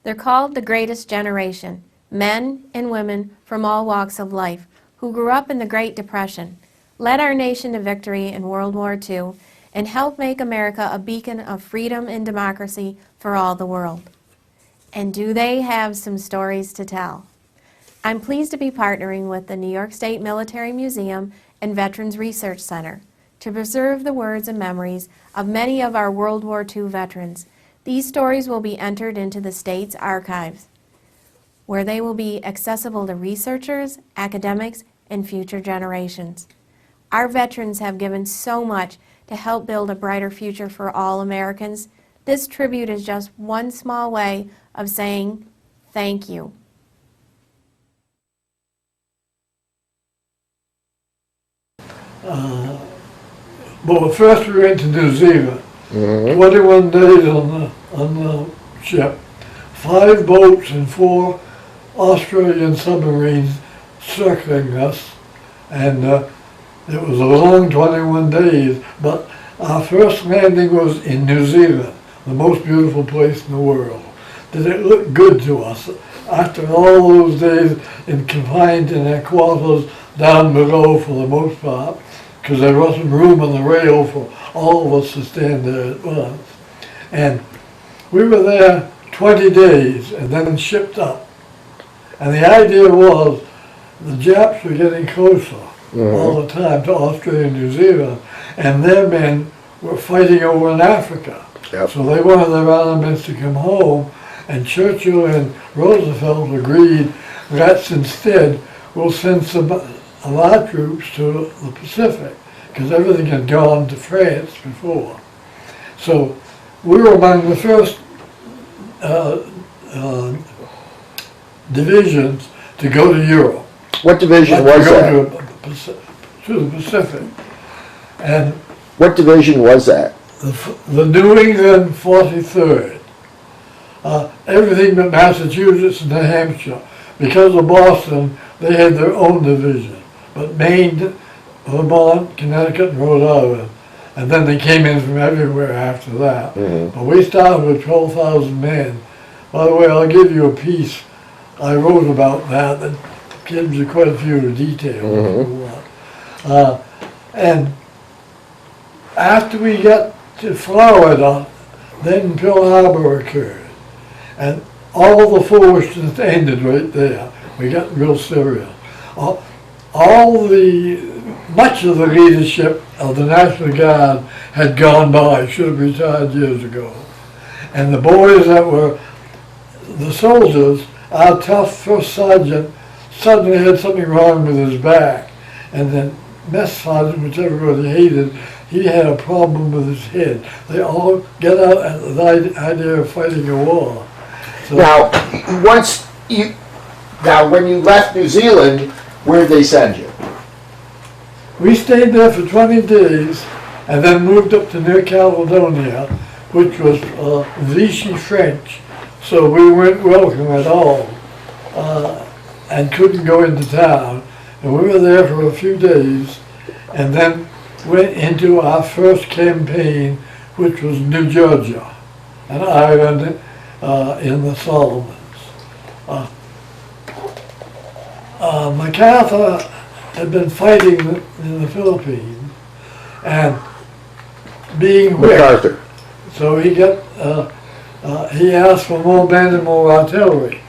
They're called the greatest generation, men and women from all walks of life who grew up in the Great Depression, led our nation to victory in World War II, and helped make America a beacon of freedom and democracy for all the world. And do they have some stories to tell? I'm pleased to be partnering with the New York State Military Museum and Veterans Research Center to preserve the words and memories of many of our World War II veterans. These stories will be entered into the state's archives, where they will be accessible to researchers, academics, and future generations. Our veterans have given so much to help build a brighter future for all Americans. This tribute is just one small way of saying thank you. Well, first we went to New Zealand. 21 days on the ship, 5 boats and 4 Australian submarines circling us, and it was a long 21 days, but our first landing was in New Zealand, the most beautiful place in the world. Did it look good to us after all those days confined in our quarters down below for the most part, because there wasn't room on the rail for all of us to stand there at once. And we were there 20 days and then shipped up. And the idea was the Japs were getting closer all the time to Australia and New Zealand, and their men were fighting over in Africa. So they wanted their armaments to come home, and Churchill and Roosevelt agreed, let's instead, we'll send some of our troops to the Pacific, because everything had gone to France before. So we were among the first divisions to go to Europe. What division was that? To the Pacific. And what division was that? The New England 43rd. Everything but Massachusetts and New Hampshire. Because of Boston, they had their own division. But Maine, Vermont, Connecticut, and Rhode Island. And then they came in from everywhere after that. But we started with 12,000 men. By the way, I'll give you a piece I wrote about that gives you quite a few details. And after we got to Florida, then Pearl Harbor occurred. And all the foolishness ended right there. We got real serious. Much of the leadership of the National Guard had gone by, should have retired years ago. And the boys that were the soldiers, our tough first sergeant suddenly had something wrong with his back. And then mess sergeant, which everybody hated, he had a problem with his head. They all get out at the idea of fighting a war. So Now, when you left New Zealand, where did they send you? We stayed there for 20 days and then moved up to New Caledonia, which was Vichy French, so we weren't welcome at all and couldn't go into town. And we were there for a few days and then went into our first campaign, which was New Georgia, an island in the Solomons. MacArthur had been fighting in the Philippines and being MacArthur. So he asked for more men and more artillery.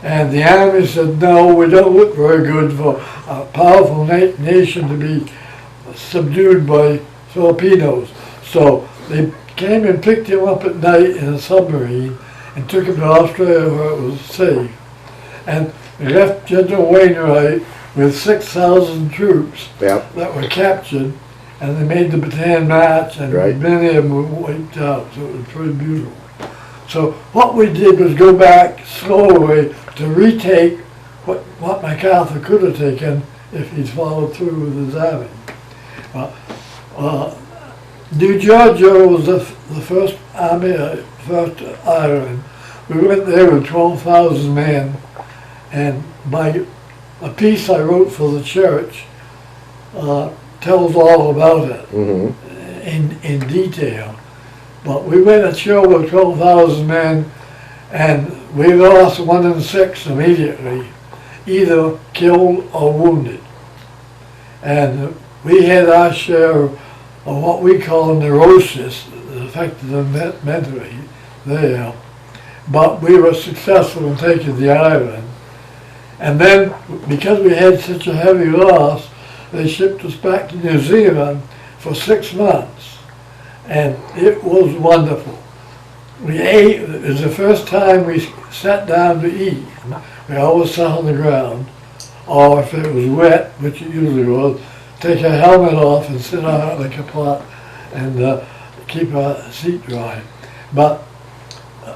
And the Army said, no, we don't look very good for a powerful nation to be subdued by Filipinos. So they came and picked him up at night in a submarine and took him to Australia where it was safe. And left General Wainwright with 6,000 troops that were captured, and they made the Bataan March, and many of them were wiped out, so it was pretty beautiful. So what we did was go back slowly to retake what MacArthur could have taken if he'd followed through with his army. New Georgia was the first army, first island. We went there with 12,000 men, and a piece I wrote for the church tells all about it in detail. But we went ashore with 12,000 men, And we lost 1 in 6 immediately, either killed or wounded. And we had our share of what we call neurosis that affected them mentally there. But we were successful in taking the island. And then, because we had such a heavy loss, they shipped us back to New Zealand for 6 months. And it was wonderful. We ate, it was the first time we sat down to eat. We always sat on the ground, or if it was wet, which it usually was, take our helmet off and sit on it like a pot and keep our seat dry. But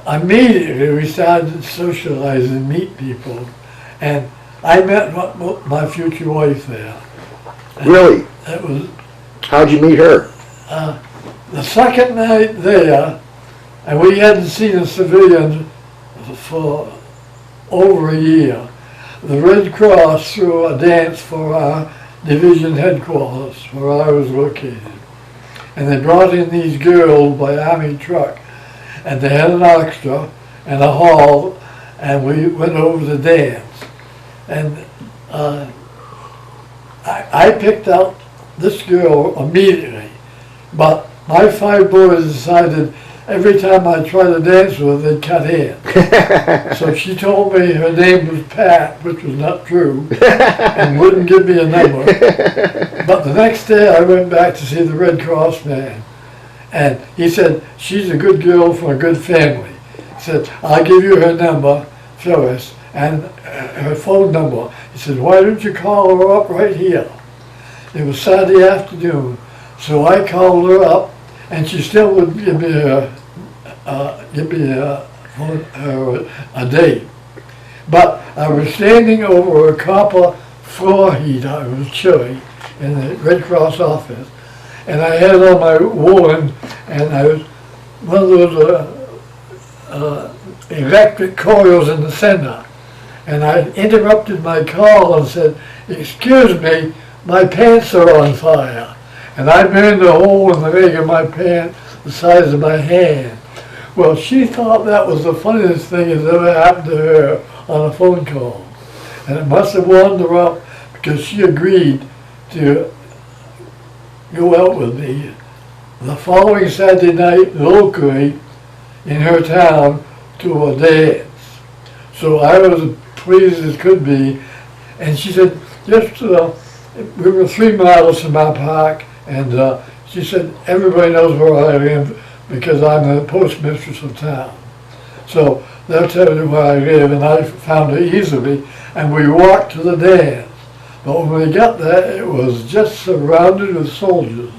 immediately we started to socialize and meet people, and I met my future wife there. And Really? it was How'd you meet her? the second night there, and we hadn't seen a civilian for over a year. The Red Cross threw a dance for our division headquarters where I was located. And they brought in these girls by army truck, and they had an orchestra and a hall, and we went over the dance. And I picked out this girl immediately, but my 5 boys decided every time I tried to dance with her, they'd cut in. So she told me her name was Pat, which was not true, and wouldn't give me a number. But the next day I went back to see the Red Cross man, and he said, she's a good girl from a good family. He said, I'll give you her number, Phyllis, and her phone number. He said, why don't you call her up right here? It was Saturday afternoon, so I called her up, and she still wouldn't give me a date. But I was standing over a copper floor heater. It was chilly in the Red Cross office, and I had on my woolen, and I was one of those electric coils in the center. And I interrupted my call and said, excuse me, my pants are on fire. And I burned a hole in the leg of my pant the size of my hand. Well, she thought that was the funniest thing that ever happened to her on a phone call. And it must have wound her up because she agreed to go out with me the following Saturday night locally in her town to a dance. So I was as pleased as could be. And she said, just, we were 3 miles from our park, and she said, everybody knows where I live because I'm the postmistress of town. So they'll tell you where I live, and I found her easily, and we walked to the dance. But when we got there, it was just surrounded with soldiers,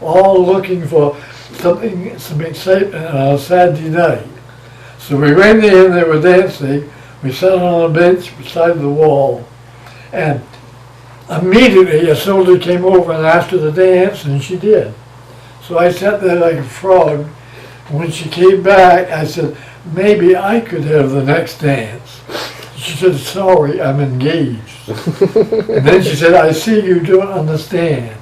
all looking for some excitement on a Saturday night. So we went in, they were dancing, we sat on a bench beside the wall, and immediately a soldier came over and asked her to dance, and she did. So I sat there like a frog. When she came back, I said, maybe I could have the next dance. She said, sorry, I'm engaged. And then she said, I see you don't understand.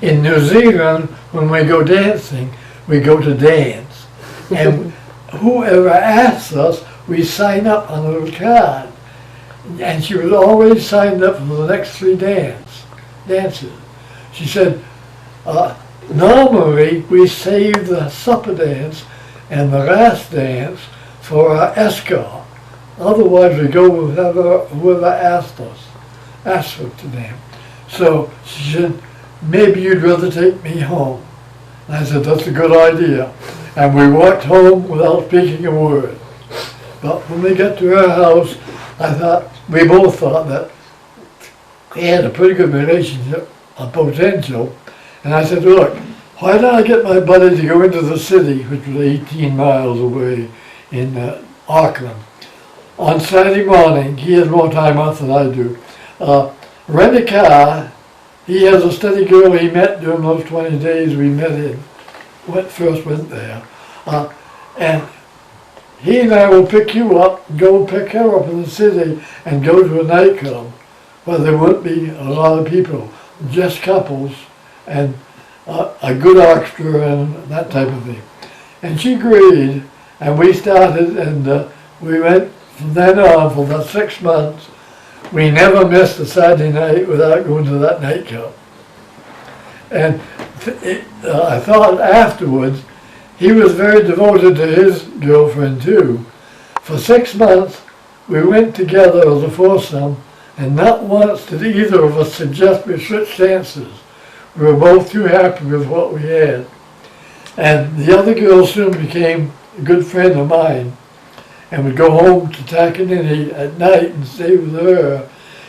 In New Zealand, when we go dancing, we go to dance. And whoever asks us, we sign up on a little card. And she was always signed up for the next 3 dances. She said, normally we save the supper dance and the last dance for our escort. Otherwise we go with whoever asked for to them. So she said, maybe you'd rather take me home. And I said, that's a good idea. And we walked home without speaking a word. But when we got to her house, we both thought that we had a pretty good relationship, a potential. And I said, look, why don't I get my buddy to go into the city, which was 18 miles away in Auckland. On Saturday morning, he has more time off than I do, rent a car. He has a steady girl he met during those 20 days we met him, first went there. And he and I will pick you up, go pick her up in the city, and go to a nightclub where there won't be a lot of people, just couples, and a good orchestra and that type of thing. And she agreed, and we started, and we went from then on for about 6 months. We never missed a Saturday night without going to that nightclub. And I thought afterwards, he was very devoted to his girlfriend too. For 6 months, we went together as a foursome, and not once did either of us suggest we switch dances. We were both too happy with what we had. And the other girl soon became a good friend of mine, and would go home to Takanini at night and stay with her,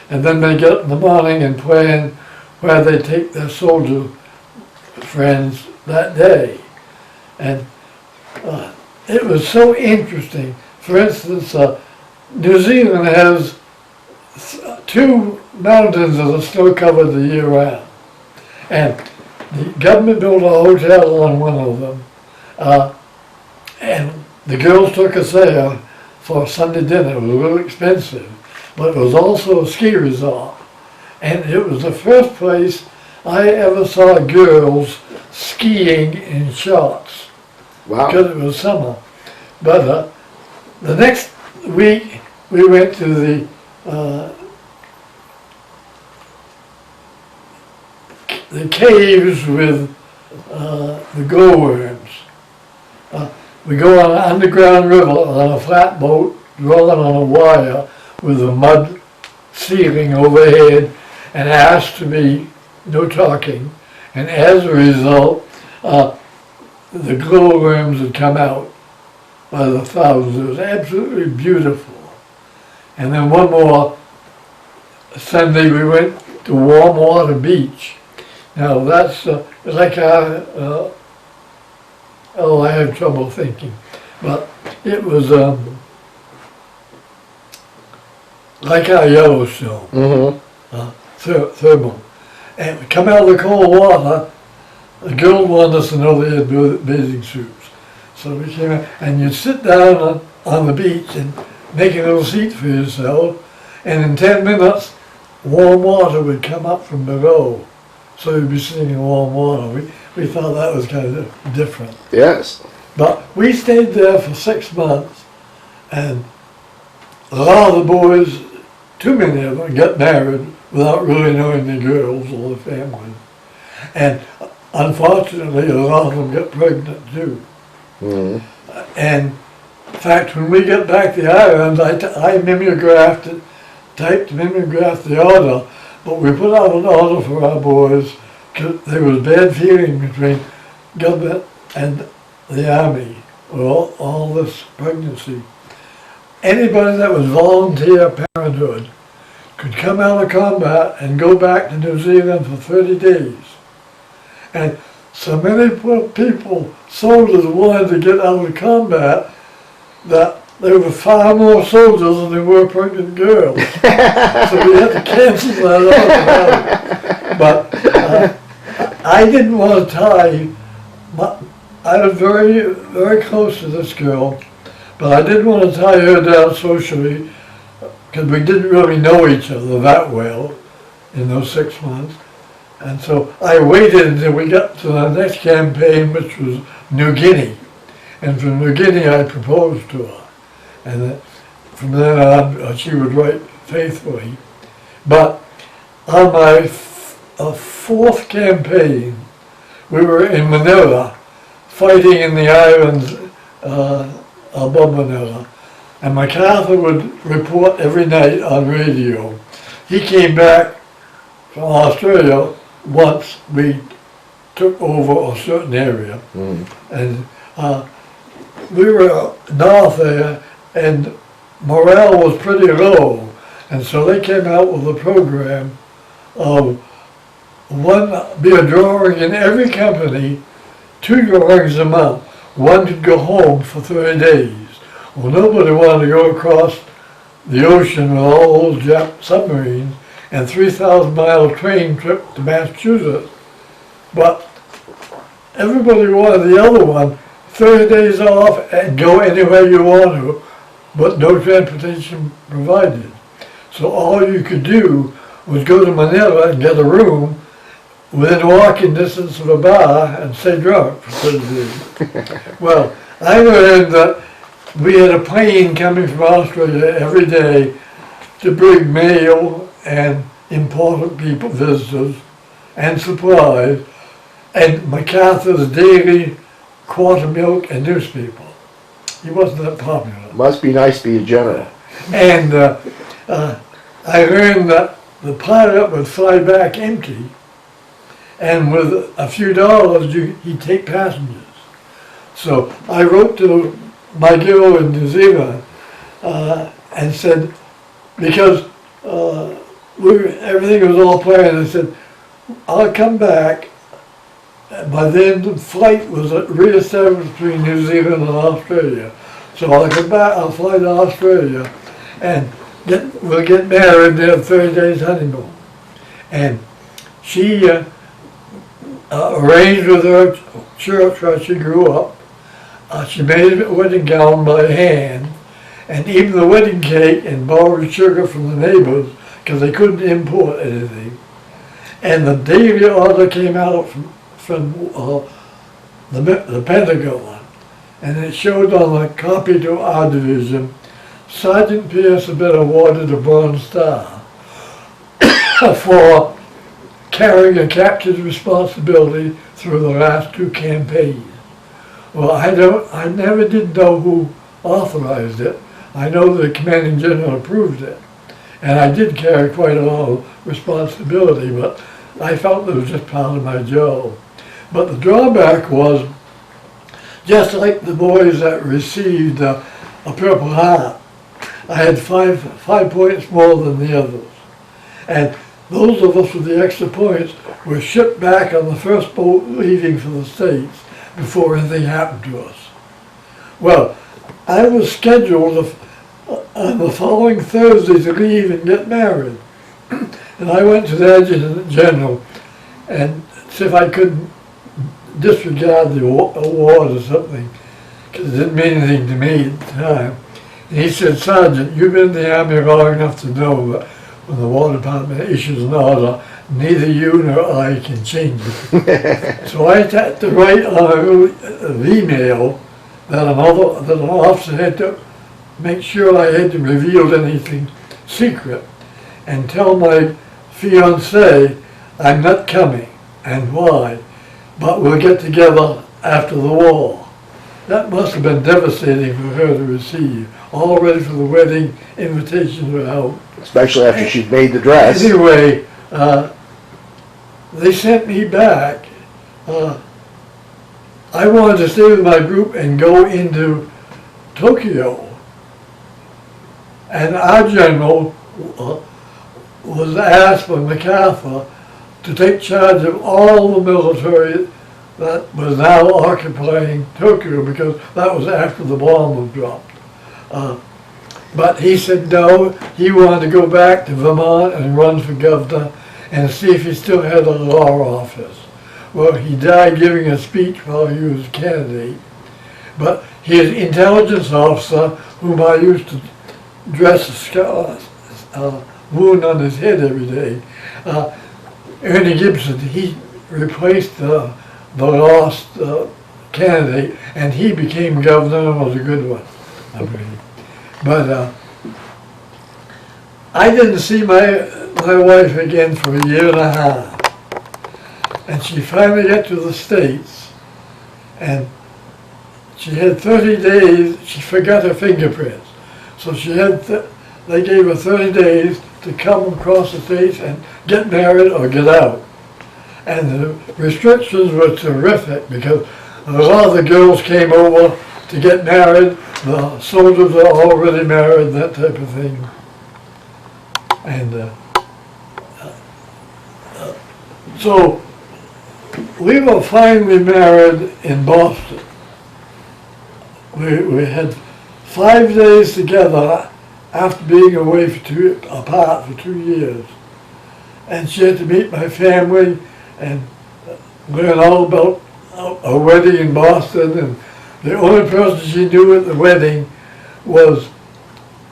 and then they get up in the morning and plan where they take their soldier friends that day. And it was so interesting. For instance, New Zealand has 2 mountains that are snow covered the year round. And the government built a hotel on one of them. And the girls took us there for Sunday dinner. It was a little expensive, but it was also a ski resort. And it was the first place I ever saw girls skiing in shorts. Wow. Because it was summer. But the next week we went to the caves with the glowworms. We go on an underground river on a flatboat rolling on a wire with a mud ceiling overhead and asked to be no talking. And as a result, the glowworms would come out by the thousands. It was absolutely beautiful. And then one more Sunday we went to Warm Water Beach. Now that's like our, I have trouble thinking, but it was like our Yellowstone, thermal. And we come out of the cold water, the girl wanted us to know they had bathing suits. So we came out, and you'd sit down on the beach and make a little seat for yourself, and in 10 minutes, warm water would come up from below. So you'd be sitting in warm water. We thought that was kind of different. Yes. But we stayed there for 6 months, and a lot of the boys, too many of them, got married without really knowing the girls or the family. And unfortunately, a lot of them got pregnant too. And in fact, when we got back to the islands, I mimeographed it, mimeographed the order, but we put out an order for our boys because there was bad feeling between government and the army with all this pregnancy. Anybody that was volunteer parenthood could come out of combat and go back to New Zealand for 30 days. And so many people, soldiers, wanted to get out of combat that there were far more soldiers than there were pregnant girls. So we had to cancel that out. But I didn't want to tie, I was very, very close to this girl, but I didn't want to tie her down socially because we didn't really know each other that well in those 6 months. And so I waited until we got to the next campaign, which was New Guinea. And from New Guinea, I proposed to her. And from then on, she would write faithfully. But on my 4th campaign, we were in Manila, fighting in the islands above Manila. And MacArthur would report every night on radio. He came back from Australia once we took over a certain area. And we were north there, and morale was pretty low. And so they came out with a program of be a drawing in every company, 2 drawings a month. One could go home for 30 days. Well, nobody wanted to go across the ocean with all those Jap submarines and 3,000-mile train trip to Massachusetts. But everybody wanted the other one, 30 days off and go anywhere you want to, but no transportation provided. So all you could do was go to Manila and get a room within walking distance of a bar and stay drunk for 30 days. Well, I learned that we had a plane coming from Australia every day to bring mail and important people, visitors, and supplies, and MacArthur's daily quarter milk and newspaper. He wasn't that popular. Must be nice to be a general. And I learned that the pilot would fly back empty, and with a few dollars he'd take passengers. So I wrote to my girl in New Zealand and said, because everything was all planned, I said, I'll come back. By then the flight was re-established between New Zealand and Australia. So I'll come back, I'll fly to Australia and we'll get married and have 30 days honeymoon. And she arranged with her church where she grew up. She made a wedding gown by hand, and even the wedding cake, and borrowed sugar from the neighbors because they couldn't import anything. And the daily order came out from the Pentagon, and it showed on the copy to our division, Sergeant Pierce had been awarded a Bronze Star for carrying a captain's responsibility through the last two campaigns. Well, I never did know who authorized it. I know the commanding general approved it, and I did carry quite a lot of responsibility, but I felt it was just part of my job. But the drawback was, just like the boys that received a Purple Heart, I had five points more than the others. And those of us with the extra points were shipped back on the first boat leaving for the States before anything happened to us. Well, I was scheduled on the following Thursday to leave and get married. And I went to the Adjutant General and see if I couldn't disregard the award or something, because it didn't mean anything to me at the time. And he said, Sergeant, you've been in the Army long enough to know that when the War Department issues an order, neither you nor I can change it. So I had to write on an email that an officer had to make sure I hadn't revealed anything secret, and tell my fiancée I'm not coming and why, but we'll get together after the war. That must have been devastating for her to receive. All ready for the wedding, invitations were out. Especially after she'd made the dress. Anyway, they sent me back. I wanted to stay with my group and go into Tokyo. And our general was asked by MacArthur to take charge of all the military that was now occupying Tokyo, because that was after the bomb was dropped. But he said no, he wanted to go back to Vermont and run for governor and see if he still had a law office. Well, he died giving a speech while he was a candidate. But his intelligence officer, whom I used to dress a wound on his head every day, Ernie Gibson, he replaced the lost candidate, and he became governor and was a good one. But I didn't see my wife again for a year and a half. And she finally got to the States, and she had 30 days, she forgot her fingerprints. So she had, they gave her 30 days to come across the States and get married or get out. And the restrictions were terrific, because a lot of the girls came over to get married, the soldiers are already married, that type of thing. And so we were finally married in Boston. We had 5 days together after being away apart for 2 years. And she had to meet my family and learn all about a wedding in Boston. And the only person she knew at the wedding was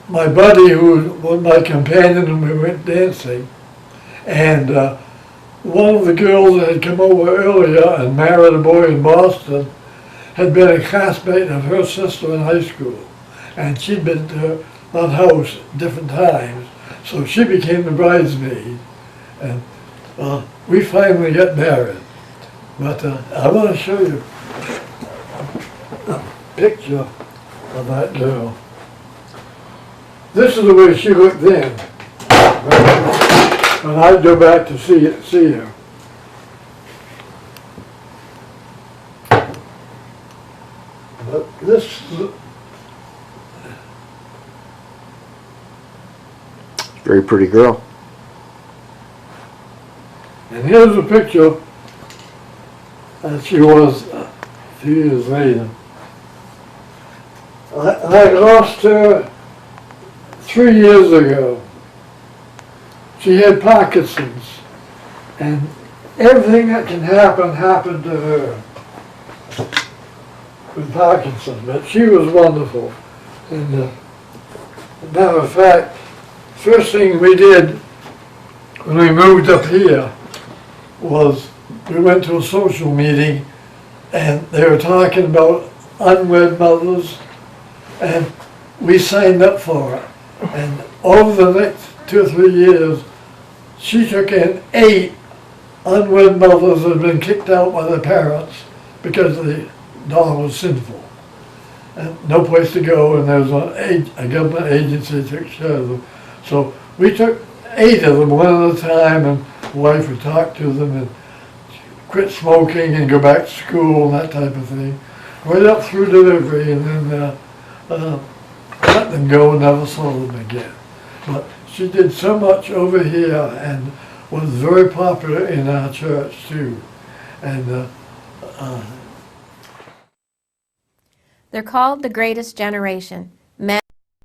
my buddy, who was my companion, and we went dancing. And one of the girls that had come over earlier and married a boy in Boston had been a classmate of her sister in high school. and she'd been to that house different times, so she became the bridesmaid, and we finally got married. But I want to show you a picture of that girl. This is the way she looked then, when I'd go back to see her. But this, Very pretty girl. and here's a picture that she was a few years later. I lost her 3 years ago. She had Parkinson's, and everything that can happen happened to her with Parkinson's, but she was wonderful. And matter of fact, first thing we did when we moved up here was we went to a social meeting, and they were talking about unwed mothers, and we signed up for it. And over the next 2 or 3 years, she took in 8 unwed mothers that had been kicked out by their parents because the daughter was sinful. And no place to go, and there was a government agency that took care of them. So we took 8 of them one at a time, and the wife would talk to them and quit smoking and go back to school and that type of thing. Right up through delivery, and then let them go and never saw them again. But she did so much over here and was very popular in our church too. And They're called the greatest generation.